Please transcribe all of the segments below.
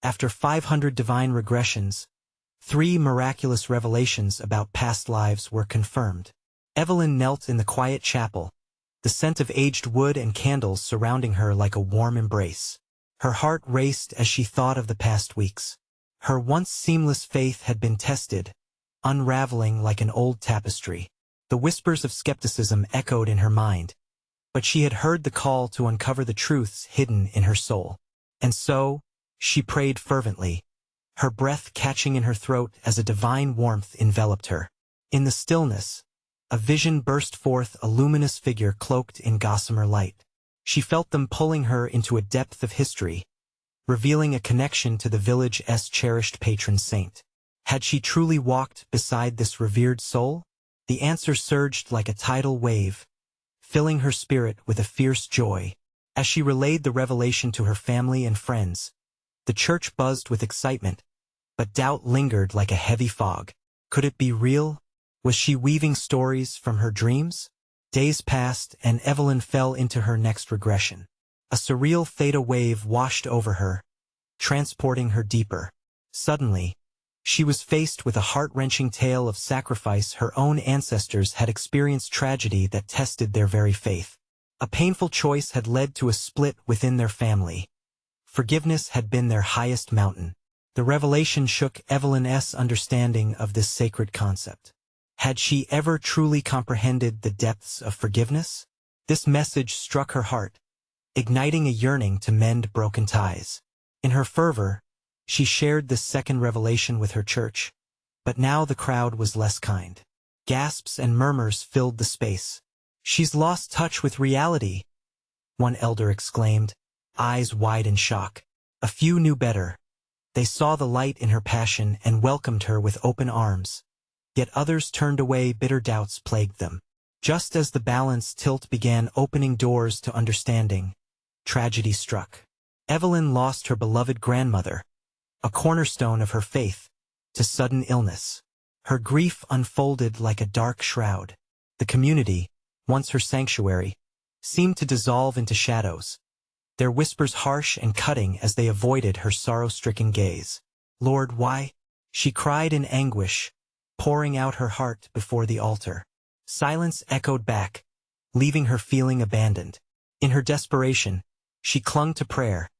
After 500 divine regressions, 3 miraculous revelations about past lives were confirmed. Evelyn knelt in the quiet chapel, the scent of aged wood and candles surrounding her like a warm embrace. Her heart raced as she thought of the past weeks. Her once seamless faith had been tested, unraveling like an old tapestry. The whispers of skepticism echoed in her mind, but she had heard the call to uncover the truths hidden in her soul. And so, she prayed fervently, her breath catching in her throat as a divine warmth enveloped her. In the stillness, a vision burst forth, a luminous figure cloaked in gossamer light. She felt them pulling her into a depth of history, revealing a connection to the village's cherished patron saint. Had she truly walked beside this revered soul? The answer surged like a tidal wave, filling her spirit with a fierce joy. As she relayed the revelation to her family and friends, the church buzzed with excitement, but doubt lingered like a heavy fog. Could it be real? Was she weaving stories from her dreams? Days passed, and Evelyn fell into her next regression. A surreal theta wave washed over her, transporting her deeper. Suddenly, she was faced with a heart-wrenching tale of sacrifice. Her own ancestors had experienced tragedy that tested their very faith. A painful choice had led to a split within their family. Forgiveness had been their highest mountain. The revelation shook Evelyn's understanding of this sacred concept. Had she ever truly comprehended the depths of forgiveness? This message struck her heart, igniting a yearning to mend broken ties. In her fervor, she shared this second revelation with her church, but now the crowd was less kind. Gasps and murmurs filled the space. "She's lost touch with reality," one elder exclaimed, eyes wide in shock. A few knew better. They saw the light in her passion and welcomed her with open arms. Yet others turned away. Bitter doubts plagued them. Just as the balance tilt began opening doors to understanding, tragedy struck. Evelyn lost her beloved grandmother, a cornerstone of her faith, to sudden illness. Her grief unfolded like a dark shroud. The community, once her sanctuary, seemed to dissolve into shadows, their whispers harsh and cutting as they avoided her sorrow-stricken gaze. "Lord, why?" she cried in anguish, pouring out her heart before the altar. Silence echoed back, leaving her feeling abandoned. In her desperation, she clung to prayer,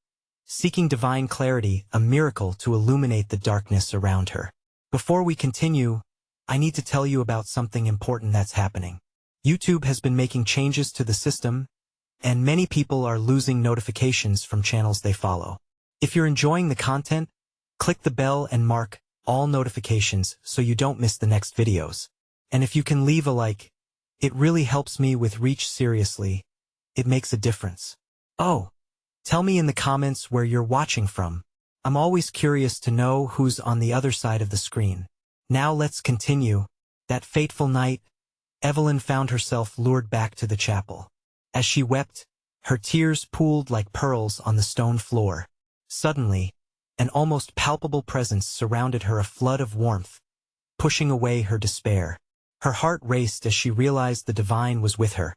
seeking divine clarity, a miracle to illuminate the darkness around her. Before we continue, I need to tell you about something important that's happening. YouTube has been making changes to the system, and many people are losing notifications from channels they follow. If you're enjoying the content, click the bell and mark all notifications so you don't miss the next videos. And if you can leave a like, it really helps me with reach. Seriously, it makes a difference. Oh, tell me in the comments where you're watching from. I'm always curious to know who's on the other side of the screen. Now let's continue. That fateful night, Evelyn found herself lured back to the chapel. As she wept, her tears pooled like pearls on the stone floor. Suddenly, an almost palpable presence surrounded her, a flood of warmth, pushing away her despair. Her heart raced as she realized the divine was with her,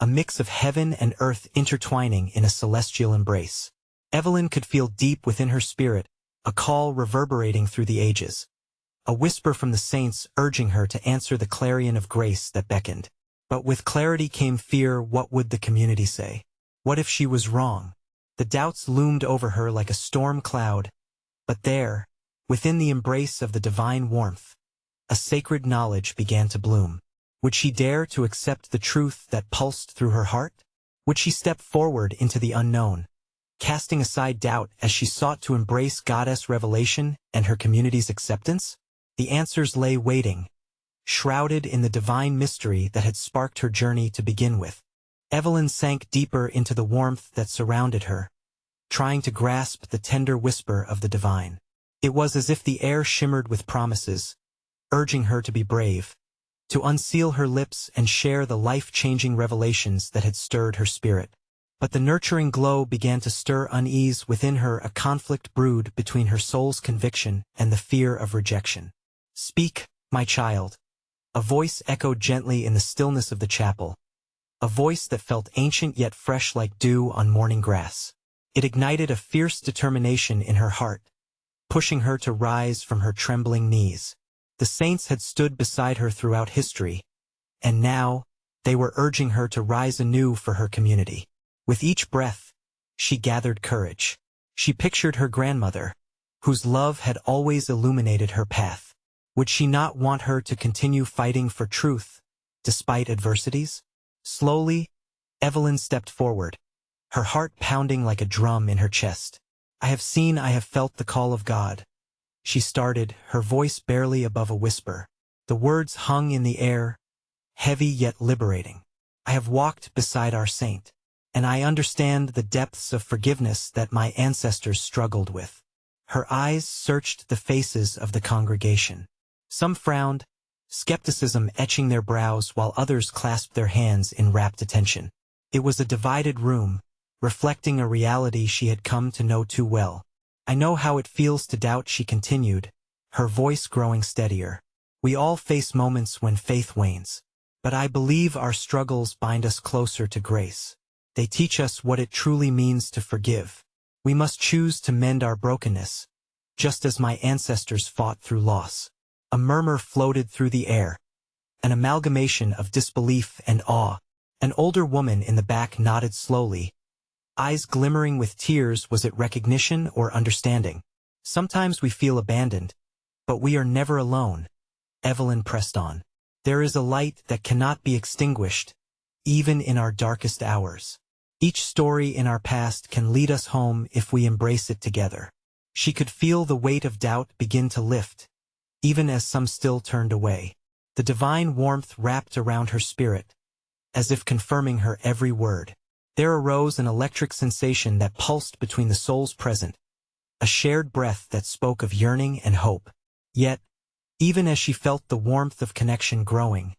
a mix of heaven and earth intertwining in a celestial embrace. Evelyn could feel deep within her spirit, a call reverberating through the ages, a whisper from the saints urging her to answer the clarion of grace that beckoned. But with clarity came fear. What would the community say? What if she was wrong? The doubts loomed over her like a storm cloud, but there, within the embrace of the divine warmth, a sacred knowledge began to bloom. Would she dare to accept the truth that pulsed through her heart? Would she step forward into the unknown, casting aside doubt as she sought to embrace Goddess revelation and her community's acceptance? The answers lay waiting, shrouded in the divine mystery that had sparked her journey to begin with. Evelyn sank deeper into the warmth that surrounded her, trying to grasp the tender whisper of the divine. It was as if the air shimmered with promises, urging her to be brave, to unseal her lips and share the life-changing revelations that had stirred her spirit. But the nurturing glow began to stir unease within her, a conflict brewed between her soul's conviction and the fear of rejection. "Speak, my child." A voice echoed gently in the stillness of the chapel, a voice that felt ancient yet fresh like dew on morning grass. It ignited a fierce determination in her heart, pushing her to rise from her trembling knees. The saints had stood beside her throughout history, and now, they were urging her to rise anew for her community. With each breath, she gathered courage. She pictured her grandmother, whose love had always illuminated her path. Would she not want her to continue fighting for truth, despite adversities? Slowly, Evelyn stepped forward, her heart pounding like a drum in her chest. I have felt the call of God. She started, her voice barely above a whisper. The words hung in the air, heavy yet liberating. I have walked beside our saint, and I understand the depths of forgiveness that my ancestors struggled with. Her eyes searched the faces of the congregation. Some frowned, skepticism etching their brows while others clasped their hands in rapt attention. It was a divided room, reflecting a reality she had come to know too well. I know how it feels to doubt, she continued, her voice growing steadier. We all face moments when faith wanes. But I believe our struggles bind us closer to grace. They teach us what it truly means to forgive. We must choose to mend our brokenness, just as my ancestors fought through loss. A murmur floated through the air, an amalgamation of disbelief and awe. An older woman in the back nodded slowly, eyes glimmering with tears. Was it recognition or understanding? Sometimes we feel abandoned, but we are never alone. Evelyn pressed on. There is a light that cannot be extinguished, even in our darkest hours. Each story in our past can lead us home if we embrace it together. She could feel the weight of doubt begin to lift, even as some still turned away. The divine warmth wrapped around her spirit, as if confirming her every word. There arose an electric sensation that pulsed between the souls present, a shared breath that spoke of yearning and hope. Yet, even as she felt the warmth of connection growing,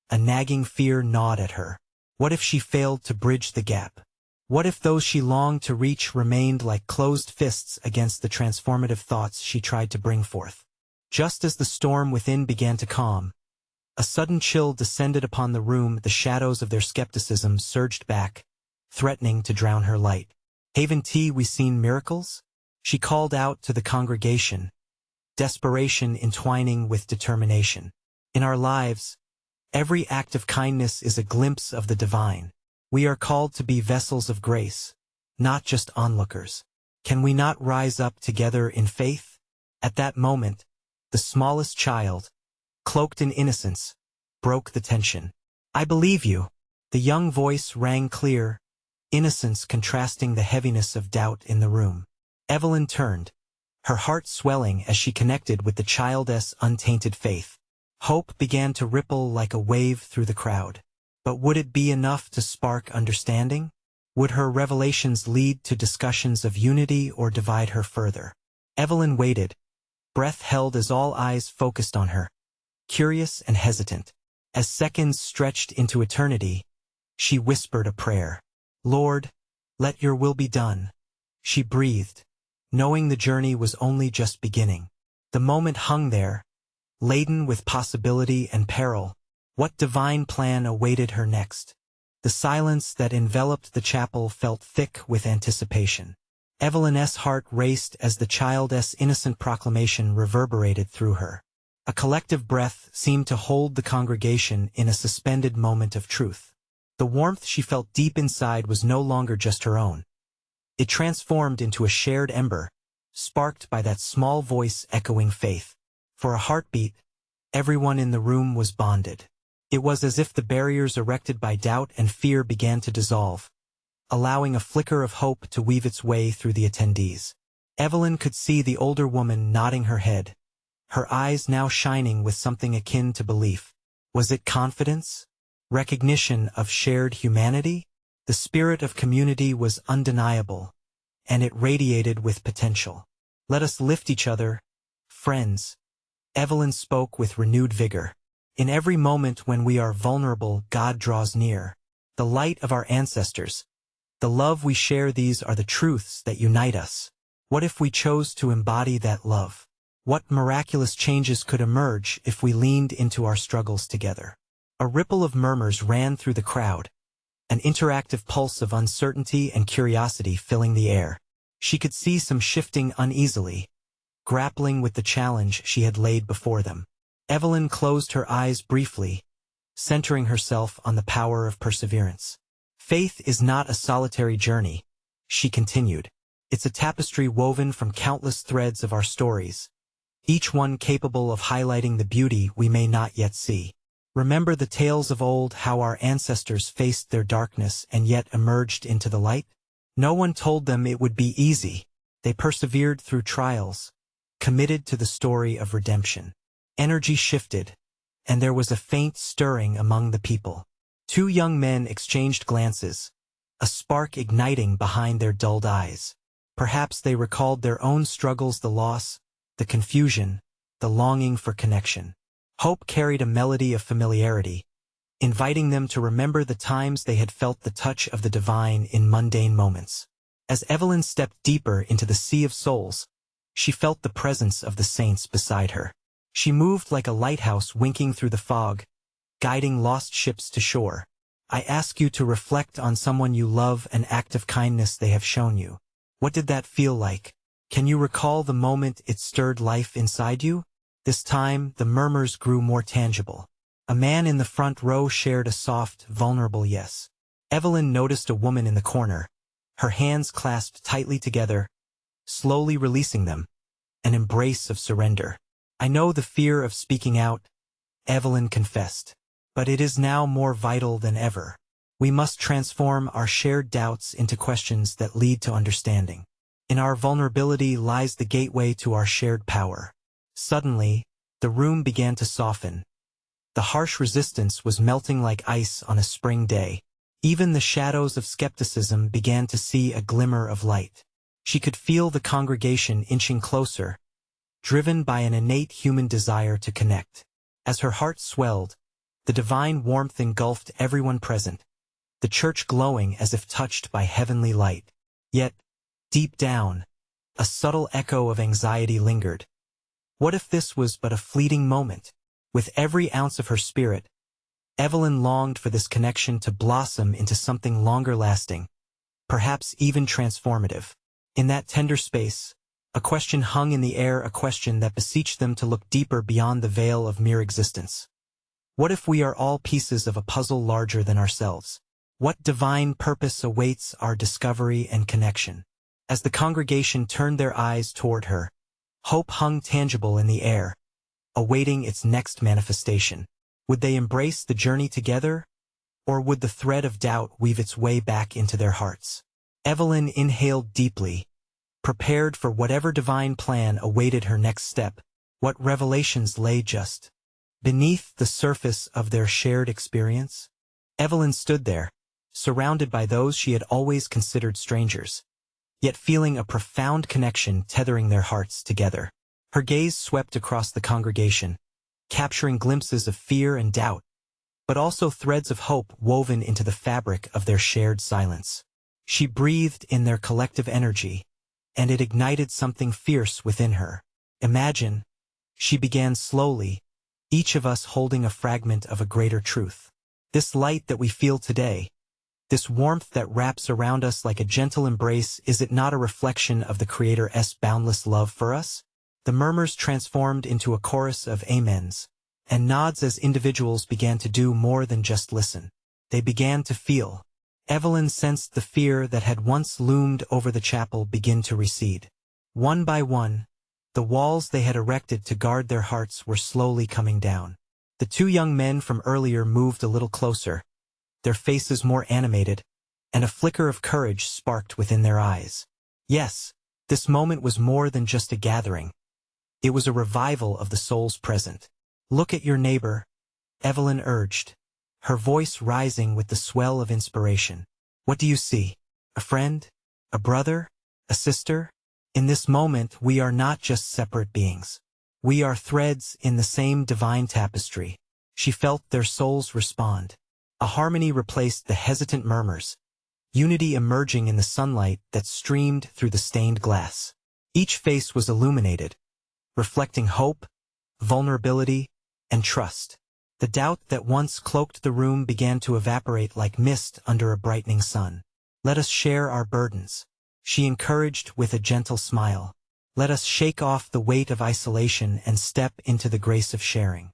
a nagging fear gnawed at her. What if she failed to bridge the gap? What if those she longed to reach remained like closed fists against the transformative thoughts she tried to bring forth? Just as the storm within began to calm, a sudden chill descended upon the room. The shadows of their skepticism surged back, threatening to drown her light. Haven't we seen miracles? She called out to the congregation, desperation entwining with determination. In our lives, every act of kindness is a glimpse of the divine. We are called to be vessels of grace, not just onlookers. Can we not rise up together in faith? At that moment, the smallest child, cloaked in innocence, broke the tension. I believe you. The young voice rang clear, innocence contrasting the heaviness of doubt in the room. Evelyn turned, her heart swelling as she connected with the child's untainted faith. Hope began to ripple like a wave through the crowd. But would it be enough to spark understanding? Would her revelations lead to discussions of unity or divide her further? Evelyn waited, breath held as all eyes focused on her, curious and hesitant. As seconds stretched into eternity, she whispered a prayer. Lord, let your will be done. She breathed, knowing the journey was only just beginning. The moment hung there, laden with possibility and peril. What divine plan awaited her next? The silence that enveloped the chapel felt thick with anticipation. Evelyn's heart raced as the child's innocent proclamation reverberated through her. A collective breath seemed to hold the congregation in a suspended moment of truth. The warmth she felt deep inside was no longer just her own. It transformed into a shared ember, sparked by that small voice echoing faith. For a heartbeat, everyone in the room was bonded. It was as if the barriers erected by doubt and fear began to dissolve, allowing a flicker of hope to weave its way through the attendees. Evelyn could see the older woman nodding her head, her eyes now shining with something akin to belief. Was it confidence? Recognition of shared humanity? The spirit of community was undeniable, and it radiated with potential. Let us lift each other, friends. Evelyn spoke with renewed vigor. In every moment when we are vulnerable, God draws near. The light of our ancestors, the love we share, these are the truths that unite us. What if we chose to embody that love? What miraculous changes could emerge if we leaned into our struggles together? A ripple of murmurs ran through the crowd, an interactive pulse of uncertainty and curiosity filling the air. She could see some shifting uneasily, grappling with the challenge she had laid before them. Evelyn closed her eyes briefly, centering herself on the power of perseverance. Faith is not a solitary journey, she continued. It's a tapestry woven from countless threads of our stories, each one capable of highlighting the beauty we may not yet see. Remember the tales of old, how our ancestors faced their darkness and yet emerged into the light? No one told them it would be easy. They persevered through trials, committed to the story of redemption. Energy shifted, and there was a faint stirring among the people. Two young men exchanged glances, a spark igniting behind their dulled eyes. Perhaps they recalled their own struggles, the loss, the confusion, the longing for connection. Hope carried a melody of familiarity, inviting them to remember the times they had felt the touch of the divine in mundane moments. As Evelyn stepped deeper into the sea of souls, she felt the presence of the saints beside her. She moved like a lighthouse winking through the fog, guiding lost ships to shore. I ask you to reflect on someone you love, an act of kindness they have shown you. What did that feel like? Can you recall the moment it stirred life inside you? This time, the murmurs grew more tangible. A man in the front row shared a soft, vulnerable yes. Evelyn noticed a woman in the corner, her hands clasped tightly together, slowly releasing them, an embrace of surrender. I know the fear of speaking out, Evelyn confessed, but it is now more vital than ever. We must transform our shared doubts into questions that lead to understanding. In our vulnerability lies the gateway to our shared power. Suddenly, the room began to soften. The harsh resistance was melting like ice on a spring day. Even the shadows of skepticism began to see a glimmer of light. She could feel the congregation inching closer, driven by an innate human desire to connect. As her heart swelled, the divine warmth engulfed everyone present, the church glowing as if touched by heavenly light. Yet, deep down, a subtle echo of anxiety lingered. What if this was but a fleeting moment? With every ounce of her spirit, Evelyn longed for this connection to blossom into something longer-lasting, perhaps even transformative. In that tender space, a question hung in the air, a question that beseeched them to look deeper beyond the veil of mere existence. What if we are all pieces of a puzzle larger than ourselves? What divine purpose awaits our discovery and connection? As the congregation turned their eyes toward her, hope hung tangible in the air, awaiting its next manifestation. Would they embrace the journey together, or would the thread of doubt weave its way back into their hearts? Evelyn inhaled deeply, prepared for whatever divine plan awaited her next step. What revelations lay just beneath the surface of their shared experience? Evelyn stood there, surrounded by those she had always considered strangers, yet feeling a profound connection tethering their hearts together. Her gaze swept across the congregation, capturing glimpses of fear and doubt, but also threads of hope woven into the fabric of their shared silence. She breathed in their collective energy, and it ignited something fierce within her. Imagine, she began slowly, each of us holding a fragment of a greater truth. This light that we feel today, this warmth that wraps around us like a gentle embrace, is it not a reflection of the Creator's boundless love for us? The murmurs transformed into a chorus of amens, and nods as individuals began to do more than just listen. They began to feel. Evelyn sensed the fear that had once loomed over the chapel begin to recede. One by one, the walls they had erected to guard their hearts were slowly coming down. The two young men from earlier moved a little closer, their faces more animated, and a flicker of courage sparked within their eyes. Yes, this moment was more than just a gathering. It was a revival of the souls present. Look at your neighbor, Evelyn urged, her voice rising with the swell of inspiration. What do you see? A friend? A brother? A sister? In this moment, we are not just separate beings. We are threads in the same divine tapestry. She felt their souls respond. A harmony replaced the hesitant murmurs, unity emerging in the sunlight that streamed through the stained glass. Each face was illuminated, reflecting hope, vulnerability, and trust. The doubt that once cloaked the room began to evaporate like mist under a brightening sun. "Let us share our burdens," she encouraged with a gentle smile. "Let us shake off the weight of isolation and step into the grace of sharing.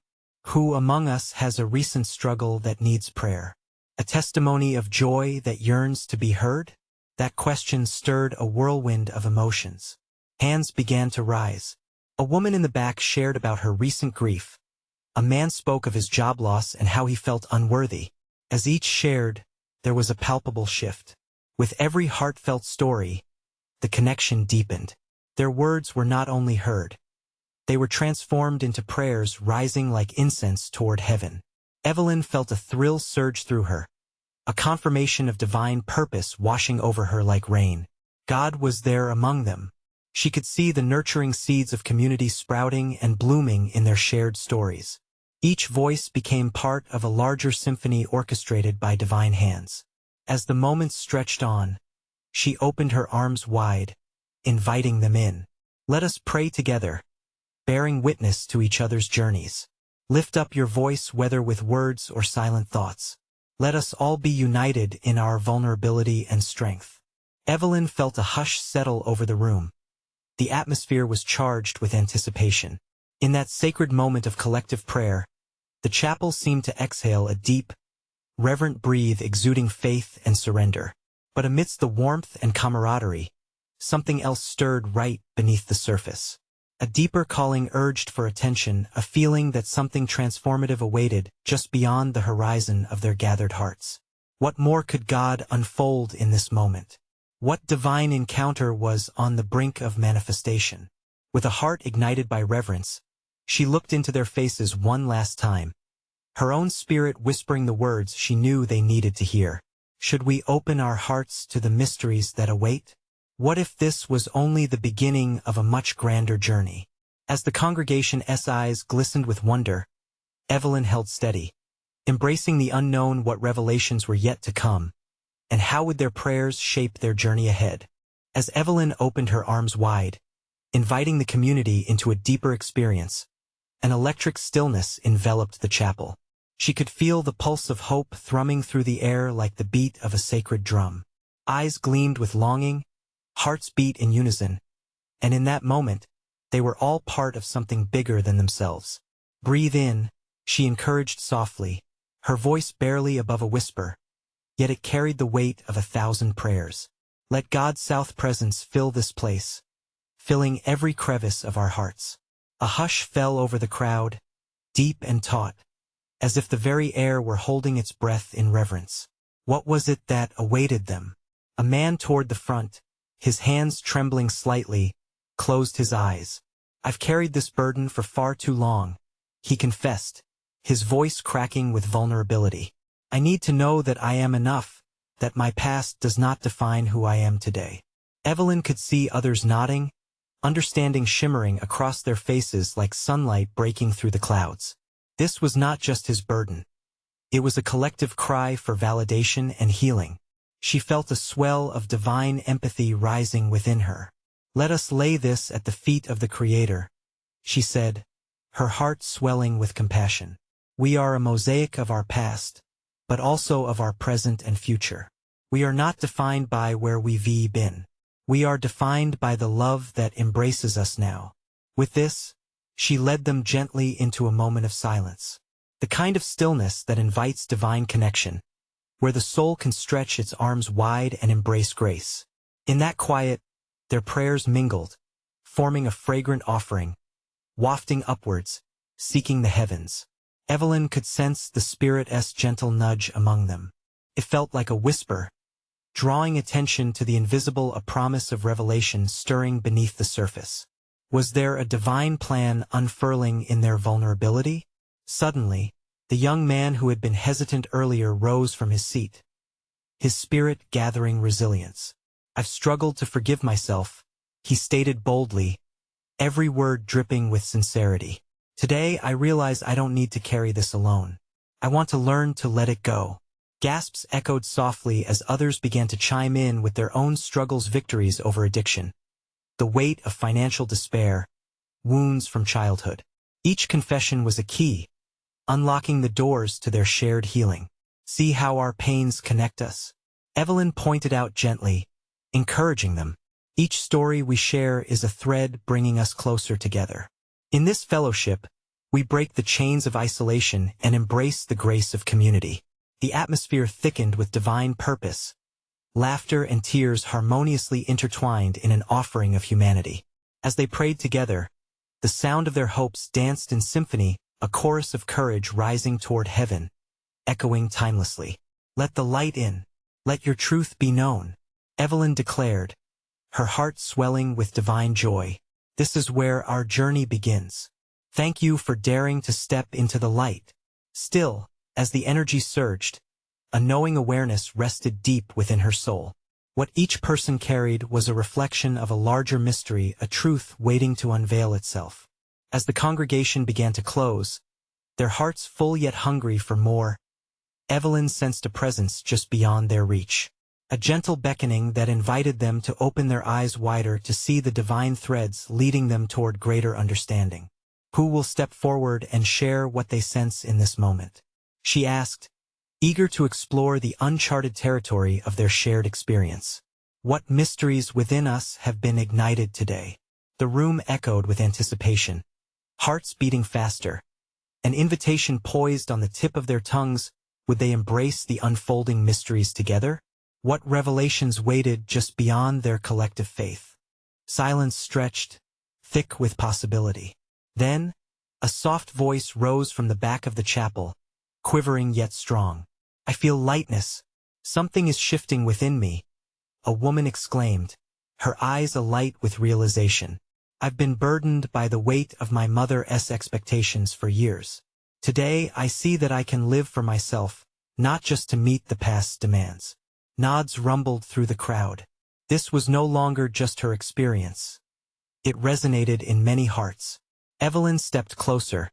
Who among us has a recent struggle that needs prayer? A testimony of joy that yearns to be heard?" That question stirred a whirlwind of emotions. Hands began to rise. A woman in the back shared about her recent grief. A man spoke of his job loss and how he felt unworthy. As each shared, there was a palpable shift. With every heartfelt story, the connection deepened. Their words were not only heard, they were transformed into prayers rising like incense toward heaven. Evelyn felt a thrill surge through her, a confirmation of divine purpose washing over her like rain. God was there among them. She could see the nurturing seeds of community sprouting and blooming in their shared stories. Each voice became part of a larger symphony orchestrated by divine hands. As the moments stretched on, she opened her arms wide, inviting them in. "Let us pray together, bearing witness to each other's journeys. Lift up your voice whether with words or silent thoughts. Let us all be united in our vulnerability and strength." Evelyn felt a hush settle over the room. The atmosphere was charged with anticipation. In that sacred moment of collective prayer, the chapel seemed to exhale a deep, reverent breath exuding faith and surrender. But amidst the warmth and camaraderie, something else stirred right beneath the surface. A deeper calling urged for attention, a feeling that something transformative awaited just beyond the horizon of their gathered hearts. What more could God unfold in this moment? What divine encounter was on the brink of manifestation? With a heart ignited by reverence, she looked into their faces one last time, her own spirit whispering the words she knew they needed to hear. Should we open our hearts to the mysteries that await? What if this was only the beginning of a much grander journey? As the congregation's eyes glistened with wonder, Evelyn held steady, embracing the unknown. What revelations were yet to come, and how would their prayers shape their journey ahead? As Evelyn opened her arms wide, inviting the community into a deeper experience, an electric stillness enveloped the chapel. She could feel the pulse of hope thrumming through the air like the beat of a sacred drum. Eyes gleamed with longing, hearts beat in unison, and in that moment, they were all part of something bigger than themselves. "Breathe in," she encouraged softly, her voice barely above a whisper, yet it carried the weight of 1,000 prayers. "Let God's south presence fill this place, filling every crevice of our hearts." A hush fell over the crowd, deep and taut, as if the very air were holding its breath in reverence. What was it that awaited them? A man toward the front, his hands trembling slightly, closed his eyes. "I've carried this burden for far too long," he confessed, his voice cracking with vulnerability. "I need to know that I am enough, that my past does not define who I am today." Evelyn could see others nodding, understanding shimmering across their faces like sunlight breaking through the clouds. This was not just his burden. It was a collective cry for validation and healing. She felt a swell of divine empathy rising within her. "Let us lay this at the feet of the Creator," she said, her heart swelling with compassion. "We are a mosaic of our past, but also of our present and future. We are not defined by where we've been. We are defined by the love that embraces us now." With this, she led them gently into a moment of silence, the kind of stillness that invites divine connection, where the soul can stretch its arms wide and embrace grace. In that quiet, their prayers mingled, forming a fragrant offering, wafting upwards, seeking the heavens. Evelyn could sense the Spirit's gentle nudge among them. It felt like a whisper, drawing attention to the invisible, a promise of revelation stirring beneath the surface. Was there a divine plan unfurling in their vulnerability? Suddenly, the young man who had been hesitant earlier rose from his seat, his spirit gathering resilience. "I've struggled to forgive myself," he stated boldly, every word dripping with sincerity. "Today I realize I don't need to carry this alone. I want to learn to let it go." Gasps echoed softly as others began to chime in with their own struggles, victories over addiction, the weight of financial despair, wounds from childhood. Each confession was a key, unlocking the doors to their shared healing. See how our pains connect us? Evelyn pointed out gently, encouraging them. Each story we share is a thread bringing us closer together. In this fellowship, we break the chains of isolation and embrace the grace of community. The atmosphere thickened with divine purpose. Laughter and tears harmoniously intertwined in an offering of humanity. As they prayed together, the sound of their hopes danced in symphony, a chorus of courage rising toward heaven, echoing timelessly. Let the light in. Let your truth be known, Evelyn declared, her heart swelling with divine joy. This is where our journey begins. Thank you for daring to step into the light. Still, as the energy surged, a knowing awareness rested deep within her soul. What each person carried was a reflection of a larger mystery, a truth waiting to unveil itself. As the congregation began to close, their hearts full yet hungry for more, Evelyn sensed a presence just beyond their reach. A gentle beckoning that invited them to open their eyes wider to see the divine threads leading them toward greater understanding. Who will step forward and share what they sense in this moment? She asked, eager to explore the uncharted territory of their shared experience. What mysteries within us have been ignited today? The room echoed with anticipation, hearts beating faster, an invitation poised on the tip of their tongues. Would they embrace the unfolding mysteries together? What revelations waited just beyond their collective faith? Silence stretched, thick with possibility. Then, a soft voice rose from the back of the chapel, quivering yet strong. I feel lightness. Something is shifting within me, a woman exclaimed, her eyes alight with realization. I've been burdened by the weight of my mother's expectations for years. Today I see that I can live for myself, not just to meet the past's demands. Nods rumbled through the crowd. This was no longer just her experience. It resonated in many hearts. Evelyn stepped closer,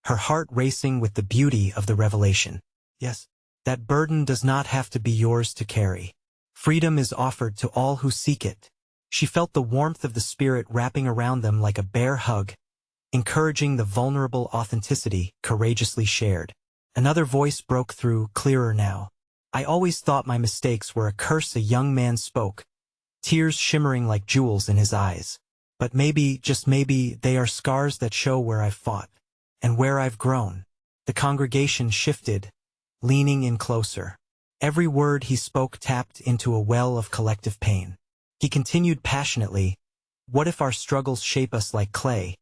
her heart racing with the beauty of the revelation. Yes, that burden does not have to be yours to carry. Freedom is offered to all who seek it. She felt the warmth of the Spirit wrapping around them like a bare hug, encouraging the vulnerable authenticity courageously shared. Another voice broke through, clearer now. I always thought my mistakes were a curse. A young man spoke, tears shimmering like jewels in his eyes. But maybe, just maybe, they are scars that show where I've fought, and where I've grown. The congregation shifted, leaning in closer. Every word he spoke tapped into a well of collective pain. He continued passionately, what if our struggles shape us like clay?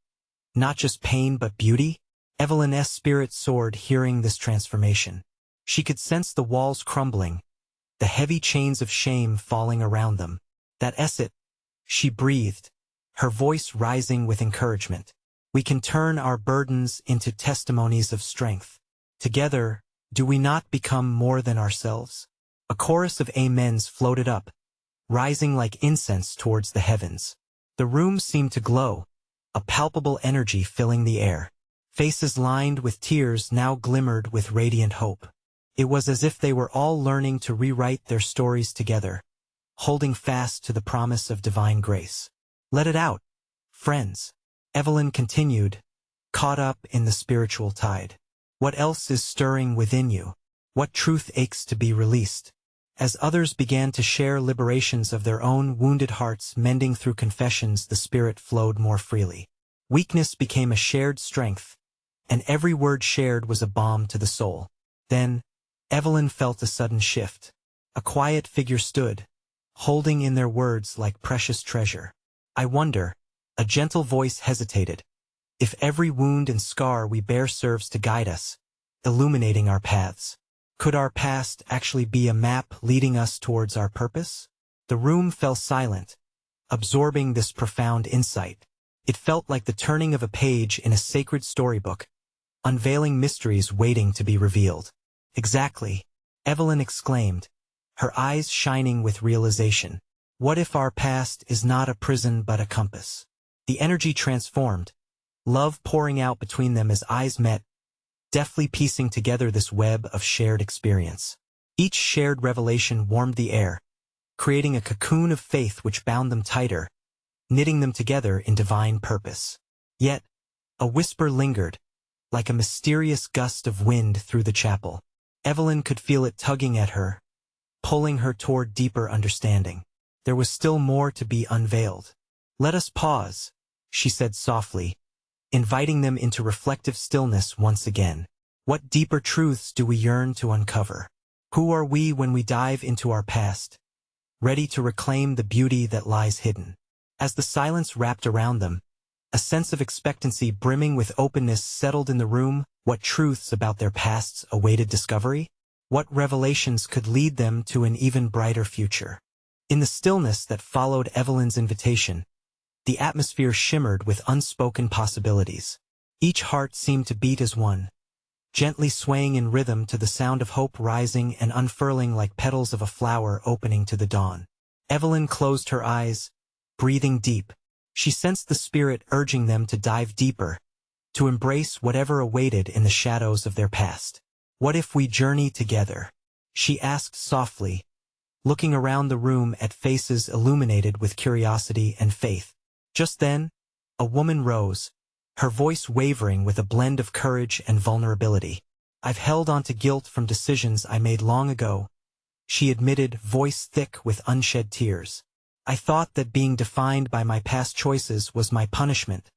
Not just pain but beauty? Evelyn's spirit soared hearing this transformation. She could sense the walls crumbling, the heavy chains of shame falling around them. That it, she breathed, her voice rising with encouragement. We can turn our burdens into testimonies of strength. Together, do we not become more than ourselves? A chorus of amens floated up, rising like incense towards the heavens. The room seemed to glow, a palpable energy filling the air. Faces lined with tears now glimmered with radiant hope. It was as if they were all learning to rewrite their stories together, holding fast to the promise of divine grace. Let it out, friends, Evelyn continued, caught up in the spiritual tide. What else is stirring within you? What truth aches to be released? As others began to share liberations of their own wounded hearts mending through confessions, the Spirit flowed more freely. Weakness became a shared strength, and every word shared was a balm to the soul. Then, Evelyn felt a sudden shift. A quiet figure stood, holding in their words like precious treasure. I wonder, a gentle voice hesitated, if every wound and scar we bear serves to guide us, illuminating our paths. Could our past actually be a map leading us towards our purpose? The room fell silent, absorbing this profound insight. It felt like the turning of a page in a sacred storybook, unveiling mysteries waiting to be revealed. Exactly, Evelyn exclaimed, her eyes shining with realization. What if our past is not a prison but a compass? The energy transformed, love pouring out between them as eyes met, deftly piecing together this web of shared experience. Each shared revelation warmed the air, creating a cocoon of faith which bound them tighter, knitting them together in divine purpose. Yet, a whisper lingered, like a mysterious gust of wind through the chapel. Evelyn could feel it tugging at her, pulling her toward deeper understanding. There was still more to be unveiled. "Let us pause," she said softly, inviting them into reflective stillness once again. What deeper truths do we yearn to uncover? Who are we when we dive into our past, ready to reclaim the beauty that lies hidden? As the silence wrapped around them, a sense of expectancy brimming with openness settled in the room. What truths about their pasts awaited discovery? What revelations could lead them to an even brighter future? In the stillness that followed Evelyn's invitation, the atmosphere shimmered with unspoken possibilities. Each heart seemed to beat as one, gently swaying in rhythm to the sound of hope rising and unfurling like petals of a flower opening to the dawn. Evelyn closed her eyes, breathing deep. She sensed the spirit urging them to dive deeper, to embrace whatever awaited in the shadows of their past. "What if we journey together?" she asked softly, looking around the room at faces illuminated with curiosity and faith. Just then, a woman rose, her voice wavering with a blend of courage and vulnerability. "I've held on to guilt from decisions I made long ago," she admitted, voice thick with unshed tears. "I thought that being defined by my past choices was my punishment,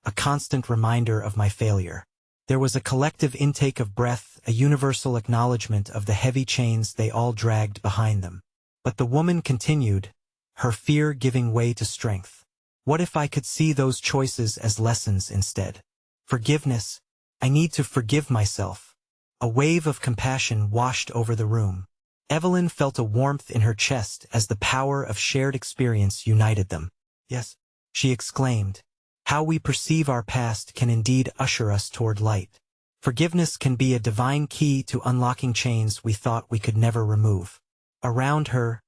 a constant reminder of my failure." There was a collective intake of breath, a universal acknowledgement of the heavy chains they all dragged behind them. But the woman continued, her fear giving way to strength. "What if I could see those choices as lessons instead? Forgiveness. I need to forgive myself." A wave of compassion washed over the room. Evelyn felt a warmth in her chest as the power of shared experience united them. "Yes," she exclaimed. "How we perceive our past can indeed usher us toward light. Forgiveness can be a divine key to unlocking chains we thought we could never remove." Around her,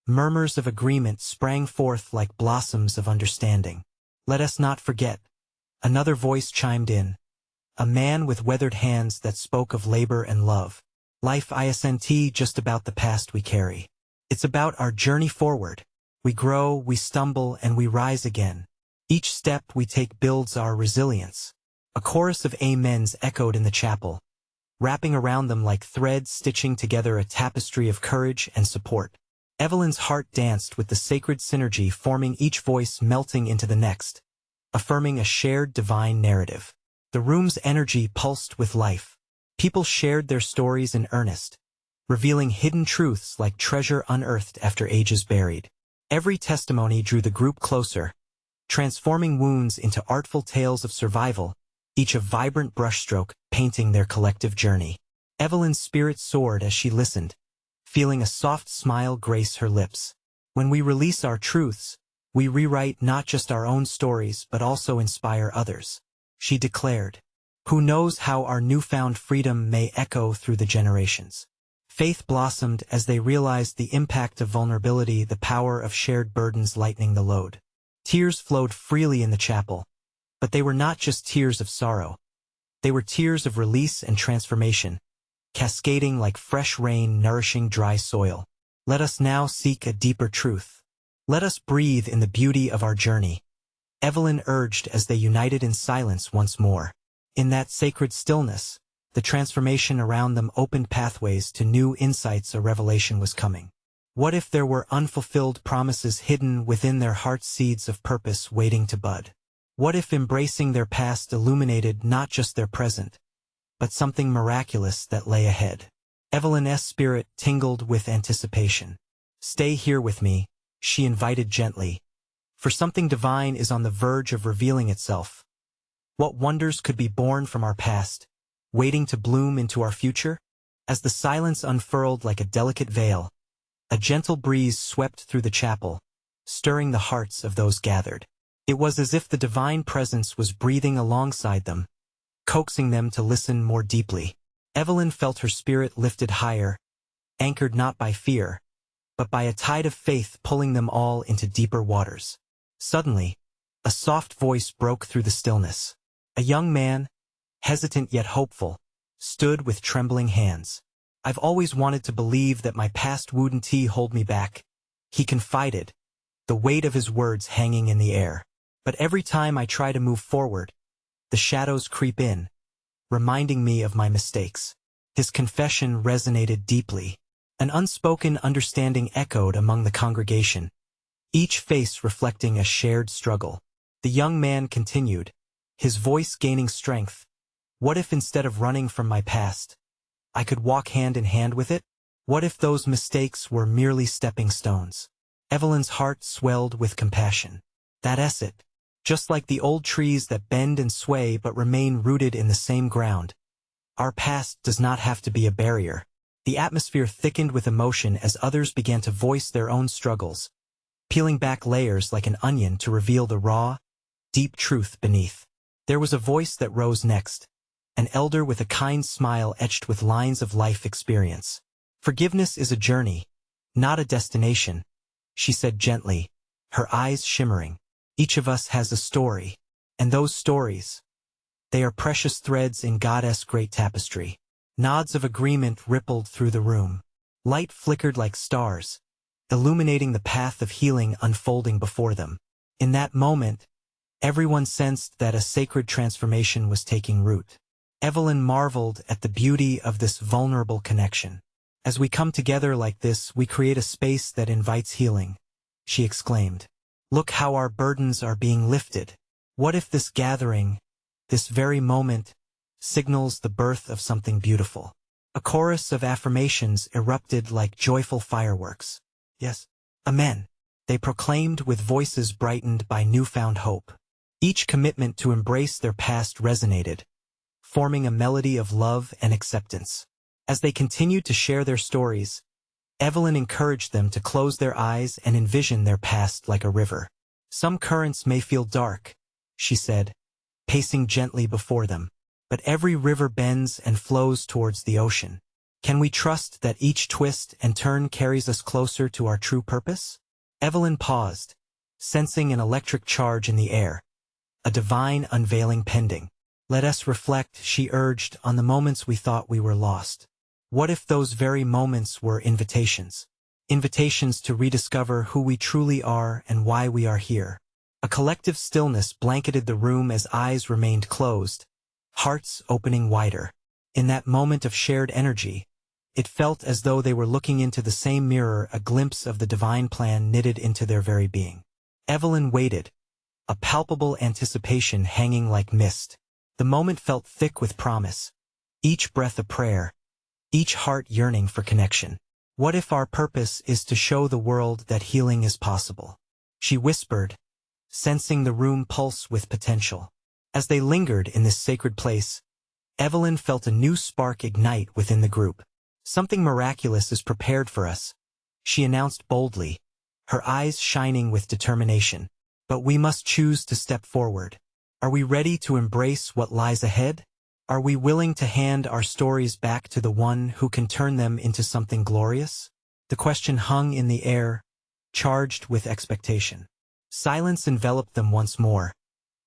murmurs of agreement sprang forth like blossoms of understanding. "Let us not forget," another voice chimed in, a man with weathered hands that spoke of labor and love. "Life isn't just about the past we carry. It's about our journey forward. We grow, we stumble, and we rise again. Each step we take builds our resilience." A chorus of amens echoed in the chapel, wrapping around them like threads stitching together a tapestry of courage and support. Evelyn's heart danced with the sacred synergy forming, each voice melting into the next, affirming a shared divine narrative. The room's energy pulsed with life. People shared their stories in earnest, revealing hidden truths like treasure unearthed after ages buried. Every testimony drew the group closer, transforming wounds into artful tales of survival, each a vibrant brushstroke painting their collective journey. Evelyn's spirit soared as she listened, feeling a soft smile grace her lips. "When we release our truths, we rewrite not just our own stories but also inspire others," she declared. "Who knows how our newfound freedom may echo through the generations." Faith blossomed as they realized the impact of vulnerability, the power of shared burdens lightening the load. Tears flowed freely in the chapel, but they were not just tears of sorrow. They were tears of release and transformation, cascading like fresh rain nourishing dry soil. "Let us now seek a deeper truth. Let us breathe in the beauty of our journey," Evelyn urged as they united in silence once more. In that sacred stillness, the transformation around them opened pathways to new insights. A revelation was coming. What if there were unfulfilled promises hidden within their hearts, seeds of purpose waiting to bud? What if embracing their past illuminated not just their present, but something miraculous that lay ahead? Evelyn's spirit tingled with anticipation. "Stay here with me," she invited gently, "for something divine is on the verge of revealing itself. What wonders could be born from our past, waiting to bloom into our future?" As the silence unfurled like a delicate veil, a gentle breeze swept through the chapel, stirring the hearts of those gathered. It was as if the divine presence was breathing alongside them, coaxing them to listen more deeply. Evelyn felt her spirit lifted higher, anchored not by fear, but by a tide of faith pulling them all into deeper waters. Suddenly, a soft voice broke through the stillness. A young man, hesitant yet hopeful, stood with trembling hands. "I've always wanted to believe that my past wouldn't hold me back," he confided, the weight of his words hanging in the air. "But every time I try to move forward, the shadows creep in, reminding me of my mistakes. His confession resonated deeply. An unspoken understanding echoed among the congregation, each face reflecting a shared struggle. The young man continued, his voice gaining strength. What if instead of running from my past, I could walk hand in hand with it? What if those mistakes were merely stepping stones? Evelyn's heart swelled with compassion. That's it. Just like the old trees that bend and sway but remain rooted in the same ground. Our past does not have to be a barrier. The atmosphere thickened with emotion as others began to voice their own struggles, peeling back layers like an onion to reveal the raw, deep truth beneath. There was a voice that rose next, an elder with a kind smile etched with lines of life experience. Forgiveness is a journey, not a destination, she said gently, her eyes shimmering. Each of us has a story, and those stories, they are precious threads in God's great tapestry. Nods of agreement rippled through the room. Light flickered like stars, illuminating the path of healing unfolding before them. In that moment, everyone sensed that a sacred transformation was taking root. Evelyn marveled at the beauty of this vulnerable connection. As we come together like this, we create a space that invites healing, she exclaimed. Look how our burdens are being lifted. What if this gathering, this very moment, signals the birth of something beautiful? A chorus of affirmations erupted like joyful fireworks. Yes, amen, they proclaimed with voices brightened by newfound hope. Each commitment to embrace their past resonated, forming a melody of love and acceptance. As they continued to share their stories, Evelyn encouraged them to close their eyes and envision their past like a river. Some currents may feel dark, she said, pacing gently before them, but every river bends and flows towards the ocean. Can we trust that each twist and turn carries us closer to our true purpose? Evelyn paused, sensing an electric charge in the air, a divine unveiling pending. Let us reflect, she urged, on the moments we thought we were lost. What if those very moments were invitations? Invitations to rediscover who we truly are and why we are here. A collective stillness blanketed the room as eyes remained closed, hearts opening wider. In that moment of shared energy, it felt as though they were looking into the same mirror, a glimpse of the divine plan knitted into their very being. Evelyn waited, a palpable anticipation hanging like mist. The moment felt thick with promise, each breath a prayer, each heart yearning for connection. What if our purpose is to show the world that healing is possible? She whispered, sensing the room pulse with potential. As they lingered in this sacred place, Evelyn felt a new spark ignite within the group. Something miraculous is prepared for us, she announced boldly, her eyes shining with determination. But we must choose to step forward. Are we ready to embrace what lies ahead? Are we willing to hand our stories back to the one who can turn them into something glorious? The question hung in the air, charged with expectation. Silence enveloped them once more,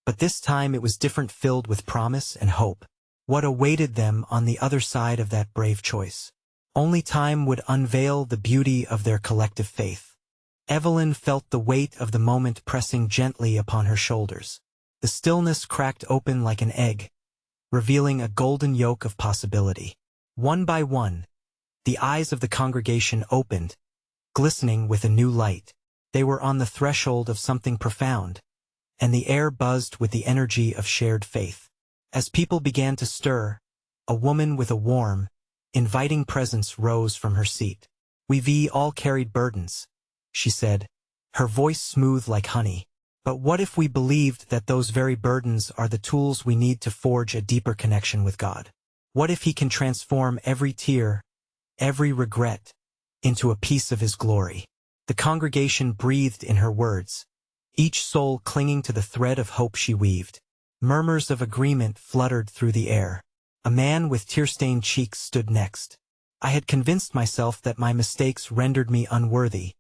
but this time it was different, filled with promise and hope. What awaited them on the other side of that brave choice? Only time would unveil the beauty of their collective faith. Evelyn felt the weight of the moment pressing gently upon her shoulders. The stillness cracked open like an egg, revealing a golden yolk of possibility. One by one, the eyes of the congregation opened, glistening with a new light. They were on the threshold of something profound, and the air buzzed with the energy of shared faith. As people began to stir, a woman with a warm, inviting presence rose from her seat. We've all carried burdens, she said, her voice smooth like honey. But what if we believed that those very burdens are the tools we need to forge a deeper connection with God? What if He can transform every tear, every regret, into a piece of His glory? The congregation breathed in her words, each soul clinging to the thread of hope she weaved. Murmurs of agreement fluttered through the air. A man with tear-stained cheeks stood next. I had convinced myself that my mistakes rendered me unworthy,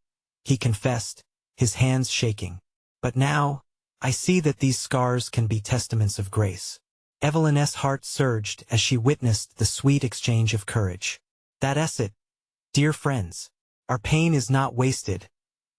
he confessed, his hands shaking. But now, I see that these scars can be testaments of grace. Evelyn's heart surged as she witnessed the sweet exchange of courage. That's it, dear friends. Our pain is not wasted,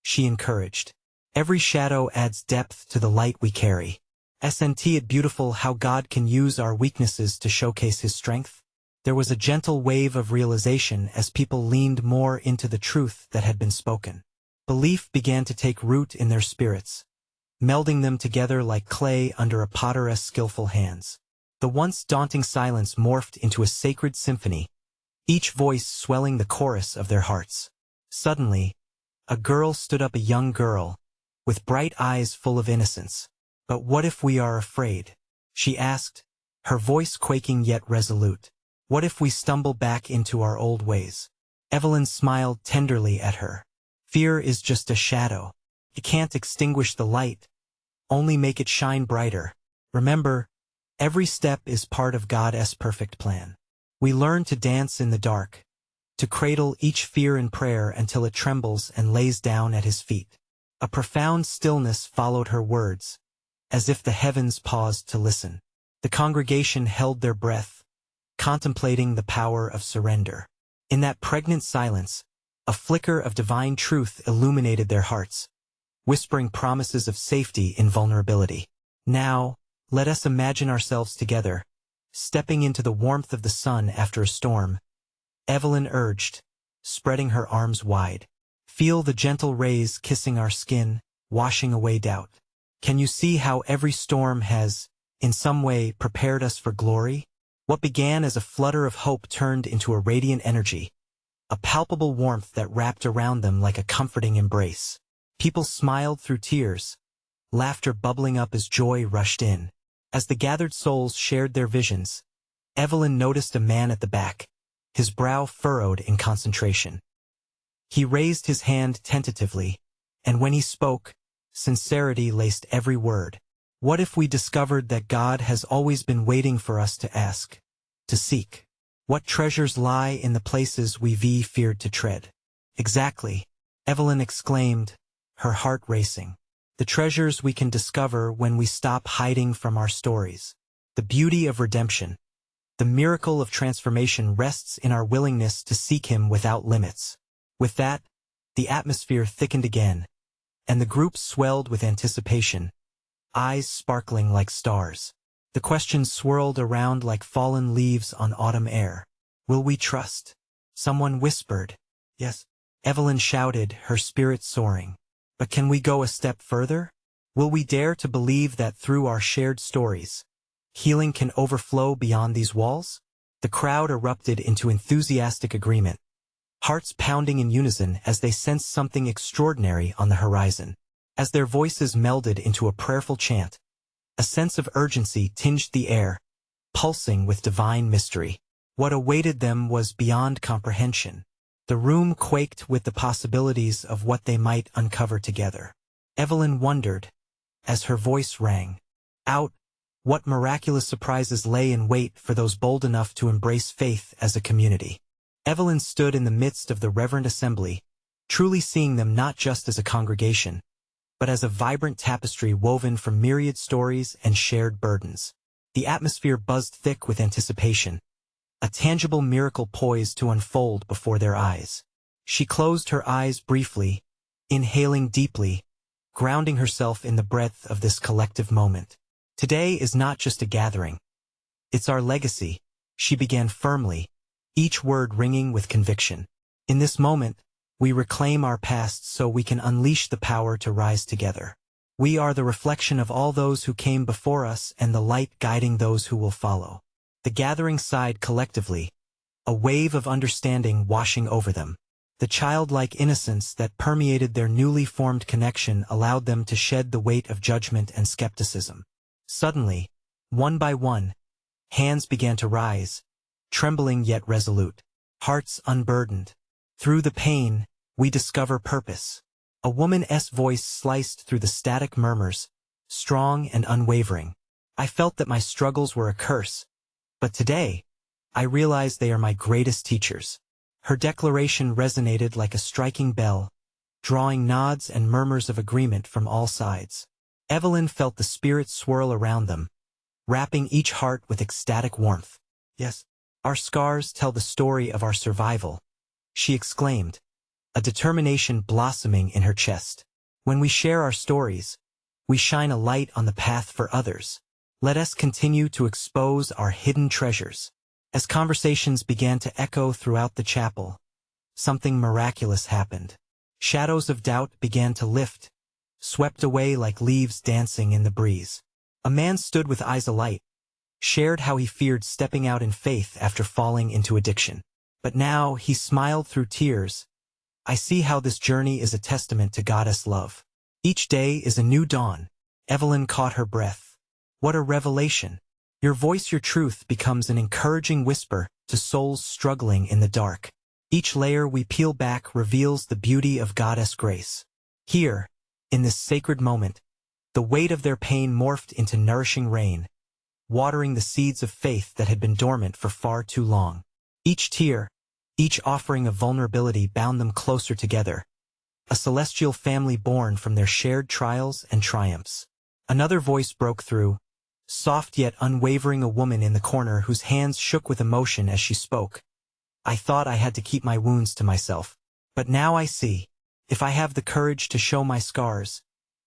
she encouraged. Every shadow adds depth to the light we carry. Isn't it beautiful how God can use our weaknesses to showcase His strength? There was a gentle wave of realization as people leaned more into the truth that had been spoken. Belief began to take root in their spirits, melding them together like clay under a potter's skillful hands. The once daunting silence morphed into a sacred symphony, each voice swelling the chorus of their hearts. Suddenly, a girl stood up, a young girl, with bright eyes full of innocence. "But what if we are afraid?" she asked, her voice quaking yet resolute. "What if we stumble back into our old ways?" Evelyn smiled tenderly at her. "Fear is just a shadow. It can't extinguish the light, only make it shine brighter. Remember, every step is part of God's perfect plan. We learn to dance in the dark, to cradle each fear in prayer until it trembles and lays down at His feet." A profound stillness followed her words, as if the heavens paused to listen. The congregation held their breath, contemplating the power of surrender. In that pregnant silence, a flicker of divine truth illuminated their hearts, whispering promises of safety in vulnerability. "Now, let us imagine ourselves together, stepping into the warmth of the sun after a storm," Evelyn urged, spreading her arms wide. "Feel the gentle rays kissing our skin, washing away doubt. Can you see how every storm has, in some way, prepared us for glory?" What began as a flutter of hope turned into a radiant energy, a palpable warmth that wrapped around them like a comforting embrace. People smiled through tears, laughter bubbling up as joy rushed in. As the gathered souls shared their visions, Evelyn noticed a man at the back, his brow furrowed in concentration. He raised his hand tentatively, and when he spoke, sincerity laced every word. "What if we discovered that God has always been waiting for us to ask, to seek? What treasures lie in the places we feared to tread?" "Exactly," Evelyn exclaimed, her heart racing. "The treasures we can discover when we stop hiding from our stories. The beauty of redemption, the miracle of transformation rests in our willingness to seek Him without limits." With that, the atmosphere thickened again, and the group swelled with anticipation, eyes sparkling like stars. The questions swirled around like fallen leaves on autumn air. "Will we trust?" someone whispered. "Yes," Evelyn shouted, her spirit soaring. "But can we go a step further? Will we dare to believe that through our shared stories, healing can overflow beyond these walls?" The crowd erupted into enthusiastic agreement, hearts pounding in unison as they sensed something extraordinary on the horizon. As their voices melded into a prayerful chant, a sense of urgency tinged the air, pulsing with divine mystery. What awaited them was beyond comprehension. The room quaked with the possibilities of what they might uncover together. Evelyn wondered, as her voice rang out, what miraculous surprises lay in wait for those bold enough to embrace faith as a community. Evelyn stood in the midst of the reverent assembly, truly seeing them not just as a congregation, but as a vibrant tapestry woven from myriad stories and shared burdens. The atmosphere buzzed thick with anticipation, a tangible miracle poised to unfold before their eyes. She closed her eyes briefly, inhaling deeply, grounding herself in the breadth of this collective moment. "Today is not just a gathering. It's our legacy," she began firmly, each word ringing with conviction. "In this moment, we reclaim our past so we can unleash the power to rise together. We are the reflection of all those who came before us and the light guiding those who will follow." The gathering sighed collectively, a wave of understanding washing over them. The childlike innocence that permeated their newly formed connection allowed them to shed the weight of judgment and skepticism. Suddenly, one by one, hands began to rise, trembling yet resolute, hearts unburdened. "Through the pain, we discover purpose." A woman's voice sliced through the static murmurs, strong and unwavering. "I felt that my struggles were a curse, but today, I realize they are my greatest teachers." Her declaration resonated like a striking bell, drawing nods and murmurs of agreement from all sides. Evelyn felt the spirit swirl around them, wrapping each heart with ecstatic warmth. "Yes, our scars tell the story of our survival," she exclaimed, a determination blossoming in her chest. "When we share our stories, we shine a light on the path for others. Let us continue to expose our hidden treasures. As conversations began to echo throughout the chapel, something miraculous happened. Shadows of doubt began to lift, swept away like leaves dancing in the breeze. A man stood with eyes alight, shared how he feared stepping out in faith after falling into addiction. But now he smiled through tears. I see how this journey is a testament to Goddess love. Each day is a new dawn. Evelyn caught her breath. What a revelation. Your voice, your truth becomes an encouraging whisper to souls struggling in the dark. Each layer we peel back reveals the beauty of Goddess grace. Here, in this sacred moment, the weight of their pain morphed into nourishing rain, watering the seeds of faith that had been dormant for far too long. Each tear, each offering of vulnerability bound them closer together, a celestial family born from their shared trials and triumphs. Another voice broke through, soft yet unwavering, a woman in the corner whose hands shook with emotion as she spoke. I thought I had to keep my wounds to myself, but now I see, if I have the courage to show my scars,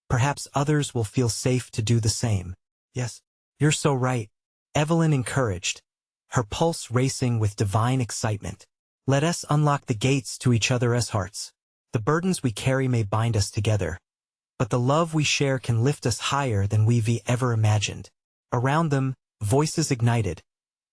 perhaps others will feel safe to do the same. Yes, you're so right, Evelyn encouraged, her pulse racing with divine excitement. Let us unlock the gates to each other as hearts. The burdens we carry may bind us together, but the love we share can lift us higher than we've ever imagined. Around them, voices ignited,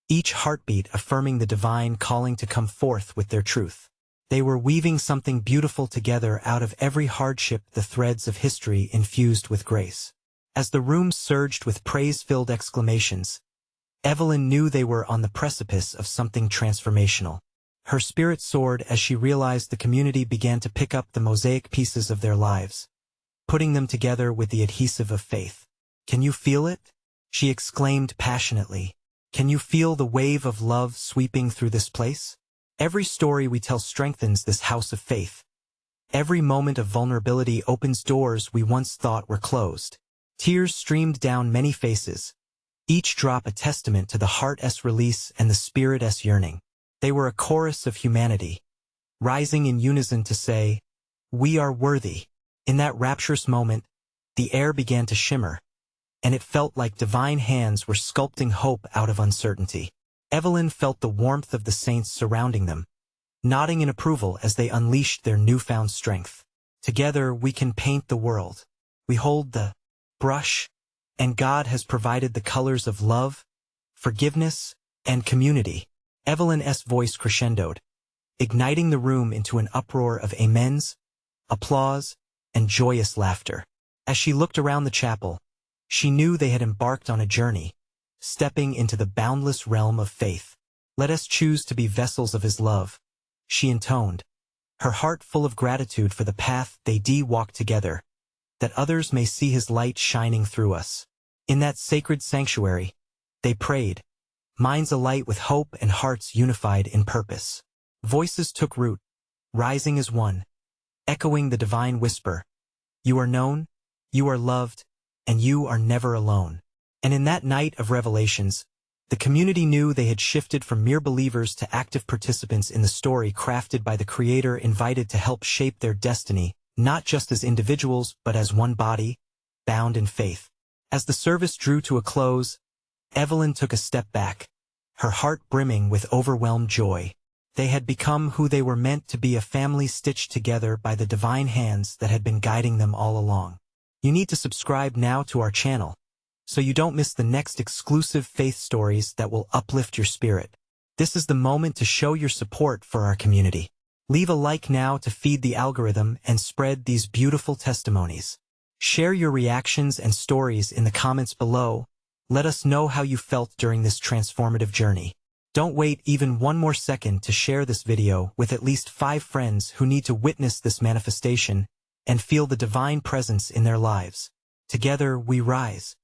each heartbeat affirming the divine calling to come forth with their truth. They were weaving something beautiful together out of every hardship, the threads of history infused with grace. As the room surged with praise-filled exclamations, Evelyn knew they were on the precipice of something transformational. Her spirit soared as she realized the community began to pick up the mosaic pieces of their lives, putting them together with the adhesive of faith. Can you feel it? She exclaimed passionately. Can you feel the wave of love sweeping through this place? Every story we tell strengthens this house of faith. Every moment of vulnerability opens doors we once thought were closed. Tears streamed down many faces, each drop a testament to the heart's release and the spirit's yearning. They were a chorus of humanity, rising in unison to say, "We are worthy." In that rapturous moment, the air began to shimmer, and it felt like divine hands were sculpting hope out of uncertainty. Evelyn felt the warmth of the saints surrounding them, nodding in approval as they unleashed their newfound strength. Together we can paint the world. We hold the brush, and God has provided the colors of love, forgiveness, and community. Evelyn's voice crescendoed, igniting the room into an uproar of amens, applause, and joyous laughter. As she looked around the chapel, she knew they had embarked on a journey, stepping into the boundless realm of faith. Let us choose to be vessels of His love, she intoned, her heart full of gratitude for the path they walked together, that others may see His light shining through us. In that sacred sanctuary, they prayed, minds alight with hope and hearts unified in purpose. Voices took root, rising as one, echoing the divine whisper, "You are known, you are loved, and you are never alone." And in that night of revelations, the community knew they had shifted from mere believers to active participants in the story crafted by the Creator, invited to help shape their destiny, not just as individuals but as one body, bound in faith. As the service drew to a close, Evelyn took a step back, her heart brimming with overwhelmed joy. They had become who they were meant to be, a family stitched together by the divine hands that had been guiding them all along. You need to subscribe now to our channel, so you don't miss the next exclusive faith stories that will uplift your spirit. This is the moment to show your support for our community. Leave a like now to feed the algorithm and spread these beautiful testimonies. Share your reactions and stories in the comments below. Let us know how you felt during this transformative journey. Don't wait even one more second to share this video with at least 5 friends who need to witness this manifestation and feel the divine presence in their lives. Together we rise.